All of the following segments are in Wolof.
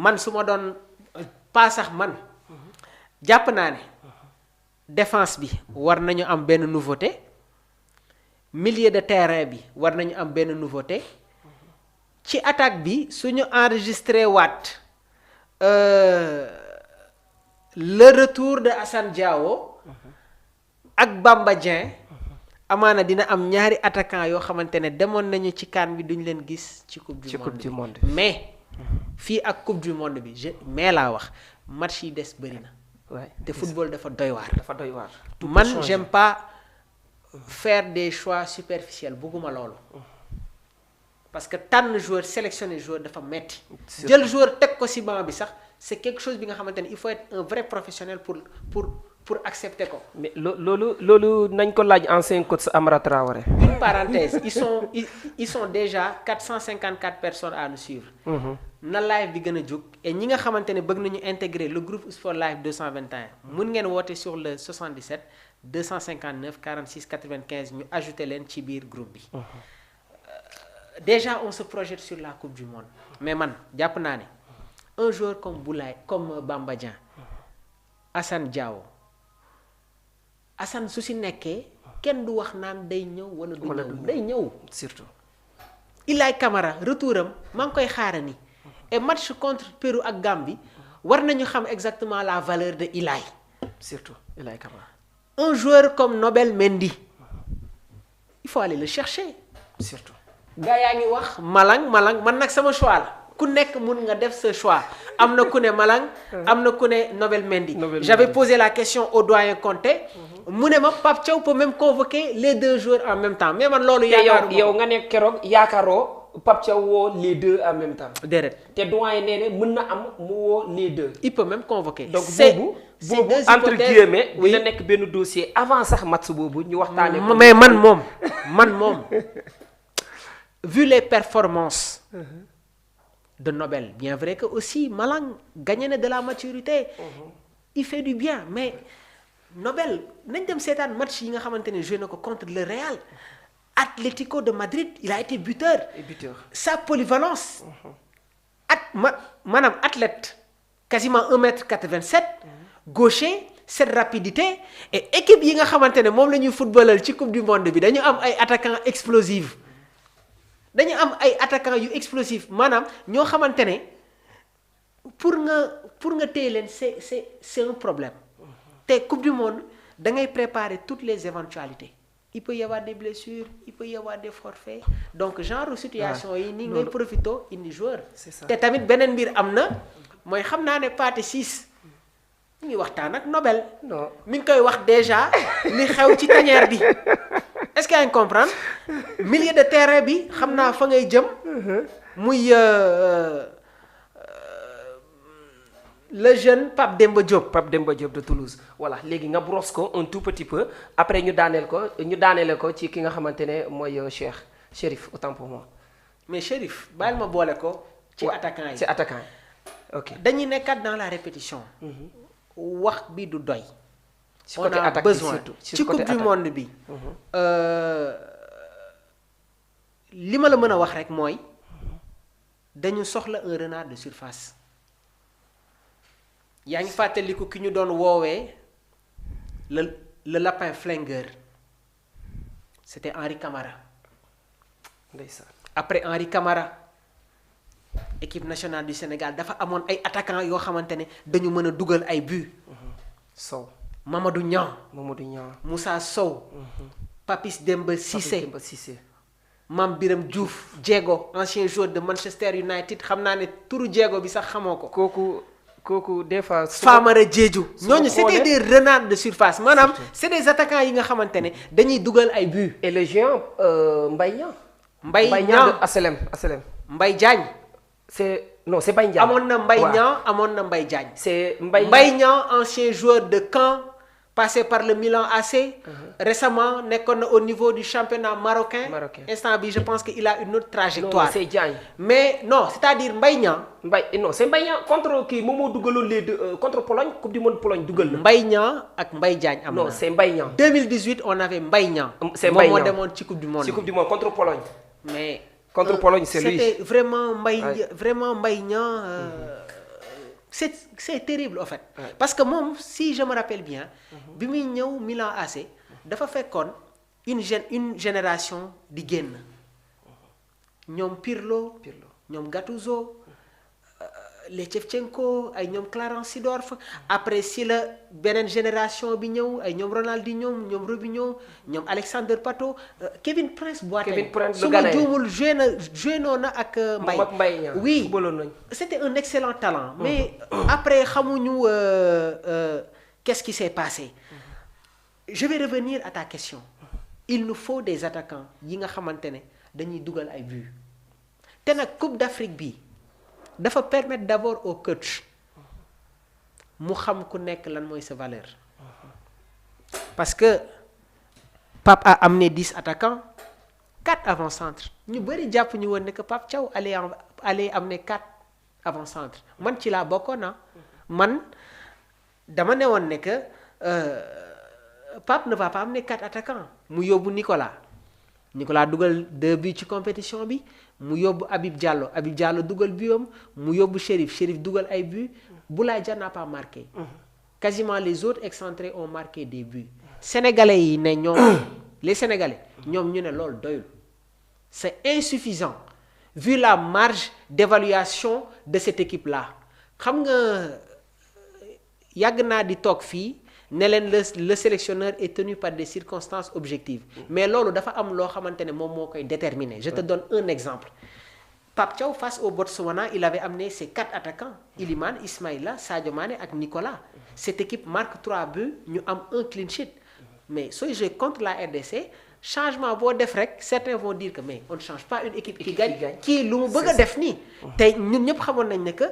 man su ma doon pas sax man jàpp naa ne défense bi war nañu am benn nouveauté milieu de terrain bi war nañu am benn nouveauté ci attaque bi suñu enregistré waat le retour de Assane Diao ak Bamba Dieng amaana dina am ñaari attaquant yoo xamante ne demoon nañu ci CAN bi duñ leen gis ci coupe du monde mais fii ak coupe du monde bi mais laa wax match yi des bëri na te football dafa doy waar man j'aime pas faire des choix superficiels bugguma loolu parce que tànn joueur sélectionner joueur dafa metti jël joueur teg ko ci banc bi sax c'est quelque chose bi nga xamante ne il faut être un vrai professionnel pour accepter ko. mais loolu nañ ko laaj ancien coach Amara Traoré. Une parenthèse ils sont déjà 454 personnes à nous suivre. na live bi gën a jóg et ñi nga xamante ne bëgg nañu intégrer le groupe Sport Live 221 mun ngeen woote sur le 77 259 46 95 ñu ajouter leen ci biir groupe bi. Déjà on se projette sur la coupe du monde mais man jàpp naa ne un joueur comme Bamba Dieng Assane Diao Assane su si nekkee kenn du wax naan day ñëw wala du ñëw day ñëw surtout Ilay Camara retouram maa ngi koy xaarani et match contre Pérou ak Gambie war nañu xam exactement la valeur de Ilay surtout Ilay Camara un joueur comme Nobel Mendy il faut aller le chercher surtout gaa yaa ngi wax Malang man nag sama choix la ku nekk mun nga def ce choix am na ku ne Malang am na ku ne Nobel Mendy j'avais posé la question au doyen Conté mu ne ma Pape Thiaw peut même convoquer les deux joueurs en même temps mais man loolu yaakaaruma yow nga ne keroog yaakaaroo Pape Thiaw woo les deux en même temps déedéet te doyen nee na mën na am mu woo les deux il peut même convoquer donc boobu entre guillemets dina nekk benn dossier avant sax match boobu ñu waxtaanee mais man moom vu les performances de Nobel bien vrai que aussi Malang gagné na de la maturité il fait du bien mais Nobel nañ dem seetaan match yi nga xamante ne joué na ko contre le Real Atlético de Madrid il a été buteur sa polyvalence maanaam athlète quasiment 1m87 gaucher cette rapidité et équipe yi nga xamante ne moom la ñuy footballal ci coupe du monde bi dañu am ay attaquants explosifs dañu am ay attaquants yu explosifs maanaam ñoo xamante ne pour nga téye leen c'est un problème te coupe du monde da ngay préparer toutes les éventualités il peut y avoir des blessures il peut y avoir des forfaits donc genre situation yi ni ngay profito indi joueur te tamit beneen mbir am na mooy xam naa ne Pathé Ciss mi ngi waxtaan ak Nobel mi ngi koy wax déjà li xew ci tanière bi est-ce que yaa ngi comprendre milieu de terrain bi xam naa fa ngay jëm muy le jeune Pape Demba Diop de Toulouse voilà léegi nga brosse ko un tout petit peu après ñu daaneele ko ci ki nga xamante ne mooy Chérif autant pour moi mais Chérif bàyyil ma boole ko ci attaquant yi ok dañuy nekkat dans la répétition wax bi du doy on a besoin ci coupe du monde bi li ma la mën a wax rek mooy dañu soxla un renard de surface yaa ngi fàttaliku ki ñu doon woowee le lapin flingueur c'était Henri Camara ndeysaan après Henri Camara équipe nationale du Sénégal dafa amoon ay attaquants yoo xamante ne dañu mën a dugal ay buts Sow Mamadou Niang Moussa Sow Papis Demba Cissé Mame Biram Diouf Diego ancien joueur de Manchester United xam naa ne turu Diego bi sax xamoo ko kooku des fois Famara Diédhiou ñooñu c'était des renards de surface maanaam c'est des attaquants yi nga xamante ne dañuy dugal ay buts et le géant Mbaye Niang de HLM Mbaye Diagne c'est Mbaye Niang amoon na Mbaye Niang amoon na Mbaye Diagne c'est Mbaye Niang ancien joueur de Caen passé par le Milan AC récemment nekkoon na au niveau du championnat marocain instant bi je pense que il a une autre trajectoire c'est Diagne mais non c'est-à-dire Mbaye Niang c'est Mbaye Niang contre kii moom moo dugaloon les deux contre Pologne coupe du monde Pologne dugal na Mbaye Niang ak Mbaye Diagne am na c'est Mbaye Niang 2018 on avait Mbaye Niang c'est Mbaye Niang moom moo demoon ci coupe du monde contre Pologne mais contre Pologne c'est lui c'était vraiment Mbaye Niang c'est terrible en fait. Ouais. Parce que moom si je me rappelle bien. bi muy ñëw Milan AC dafa fekkoon une génération di génn ñoom Pirlo. ñoom Gattuso les Shevchenko ay ñoom Clarence Seedorf après si la beneen génération bi ñëw ay ñoom Ronaldinho ñoom Robinho ñoom Alexander Pato Kevin Prince Boateng su ma juumul joué na ak Mbaye. Oui, c'était un excellent talent. Mais après xamuñu qu'est-ce qui s'est passé. Je vais revenir à ta question. Il nous faut des attaquants yi nga xamante ne dañuy dugal ay buts te nag Coupe d'Afrique bi dafa permettre d'abord au coach mu xam ku nekk lan mooy sa valeur parce que Pape a amené 10 attaquants 4 avant-centres ñu bëri jàpp ñu woon ne que Pape Thiaw allait amener 4 avant-centres man ci laa bokkoon na man dama ne woon ne que Pape ne va pas amener 4 attaquants mu yóbbu Nicolas dugal 2 buts ci compétition bi mu yóbbu Habib Diallo dugal butam mu yóbbu Chérif dugal ay buts Boulaye Dia n'a pas marqué. Quasiment les autres excentrés ont marqué des buts. Sénégalais yi ne ñoom les Sénégalais ñoom ñu ne loolu doyul c'est insuffisant vu la marge d'évaluation de cette équipe-là xam nga yàgg naa di toog fii ne leen le sélectionneur est tenu par des circonstances objectives mais loolu dafa am loo xamante ne moom moo koy déterminer. Je te donne un exemple. Pape Thiaw face au Botswana il avait amené ses 4 attaquants Iliman Ismaïla Sadio Mané ak Nicolas. Cette équipe marque 3 buts ñu am un clean sheet mais sooy jouer contre la RDC changement boo def rek certains vont dire que mais on ne change pas une équipe qui gagne kii lu mu bëgg a def nii. tey ñun ñëpp xamoon nañ ne que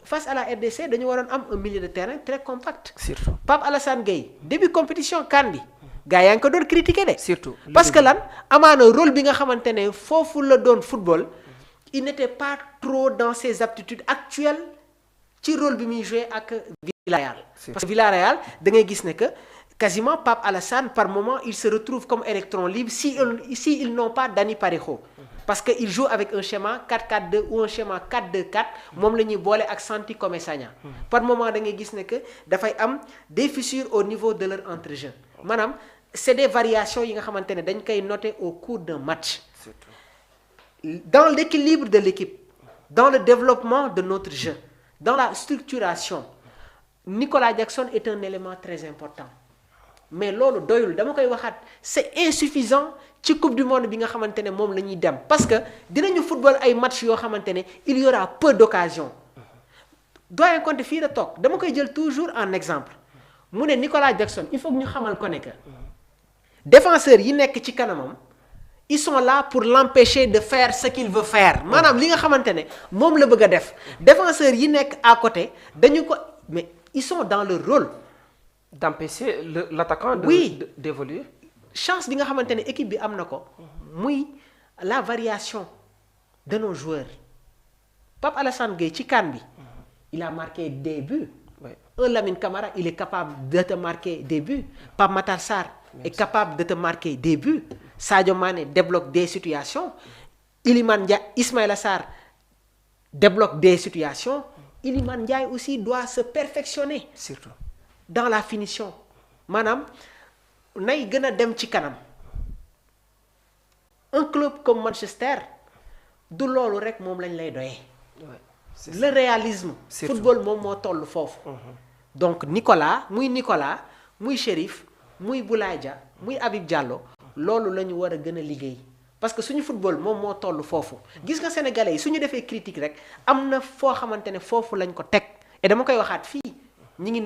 face à la RDC dañu waroon am un milieu de terrain très compact. Surtout Pape Alassane Gueye début compétition CAN bi gars yaa ngi ko doon critiquer de. surtout parce que lan amaana rôle bi nga xamante ne foofu la doon football il n'était pas trop dans ses aptitudes actuelles ci rôle bi muy joué ak Villarreal. Parce que Villarreal da ngay gis ne que quasiment Pape Alassane par moment il se retrouve comme électron libre si ils n'ont pas Dani Parejo. Parce que il joue avec un schéma 4-4-2 ou un schéma 4-2-4 moom la ñuy boole ak Santi Komesania. Par moment da ngay gis ne que dafay am des fissures au niveau de leur entrejeu maanaam c'est des variations yi nga xamante ne dañ koy noter au cours d'un match. Dans l'équilibre de l'équipe, dans le développement de notre jeu, dans la structuration, Nicolas Jackson est un élément très important. Mais loolu doyul dama koy waxaat c'est insuffisant ci coupe du monde bi nga xamante ne moom la ñuy dem parce que dinañu football ay match yoo xamante ne il y aura peu d'occasions. Doyen Conté fii la toog dama koy jël toujours en exemple mu ne Nicolas Jackson il faut que ñu xamal ko ne que défenseurs yi nekk ci kanamam. Ils sont là pour l'empêcher de faire ce qu'il veut faire maanaam li nga xamante ne moom la bëgg a def défenseurs yi nekk à côté dañu ko mais ils sont dans le rôle d'empêcher l'attaquant d'évoluer. Chance bi nga xamante ne équipe bi am na ko muy la variation de nos joueurs Pape Alassane Gueye ci CAN bi il a marqué des buts. Un Lamine Camara il est capable de te marquer des buts. Pape Matar Sarr est capable de te marquer des buts. Sadio Mané débloque des situations. Iliman Ndiaye, Ismaïla Sarr débloque des situations. Iliman Ndiaye aussi doit se perfectionner. Surtout dans la finition maanaam nay gën a dem ci kanam. Un club comme Manchester du loolu rek moom lañ lay doyee. Le réalisme. Surtout. Football moom moo toll foofu. Donc Nicolas muy Chérif muy Boulaye Dia muy Habib Diallo loolu la ñu war a gën a liggéey parce que suñu football moom moo toll foofu gis nga sénégalais yi suñu defee critique rek am na foo xamante ne foofu lañ ko teg et dama koy waxaat fii ñi ngi nuyu